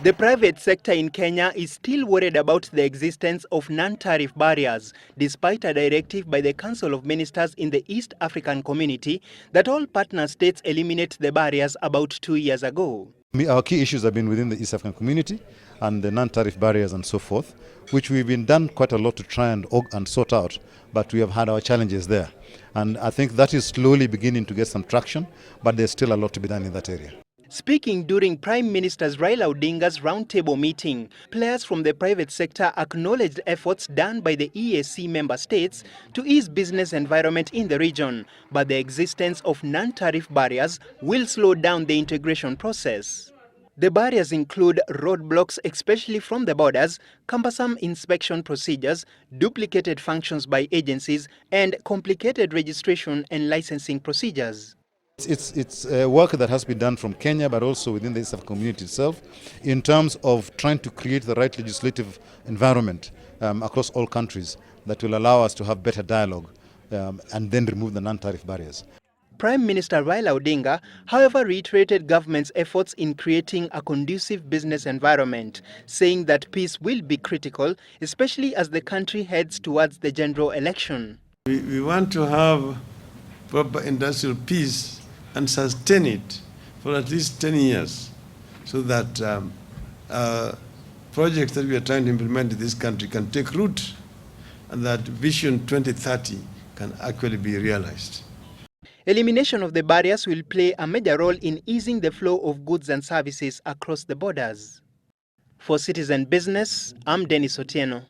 The private sector in Kenya is still worried about the existence of non-tariff barriers, despite a directive by the Council of Ministers in the East African Community that all partner states eliminate the barriers about 2 years ago. Our key issues have been within the East African Community and the non-tariff barriers and so forth, which we've been done quite a lot to try and sort out, but we have had our challenges there. And I think that is slowly beginning to get some traction, but there's still a lot to be done in that area. Speaking during Prime Minister Raila Odinga's roundtable meeting, players from the private sector acknowledged efforts done by the EAC member states to ease business environment in the region, but the existence of non-tariff barriers will slow down the integration process. The barriers include roadblocks, especially from the borders, cumbersome inspection procedures, duplicated functions by agencies, and complicated registration and licensing procedures. It's work that has been done from Kenya, but also within the East African community itself, in terms of trying to create the right legislative environment across all countries that will allow us to have better dialogue and then remove the non-tariff barriers. Prime Minister Raila Odinga, however, reiterated government's efforts in creating a conducive business environment, saying that peace will be critical, especially as the country heads towards the general election. We want to have proper industrial peace and sustain it for at least 10 years so that projects that we are trying to implement in this country can take root and that Vision 2030 can actually be realized. Elimination of the barriers will play a major role in easing the flow of goods and services across the borders. For Citizen Business, I'm Dennis Otieno.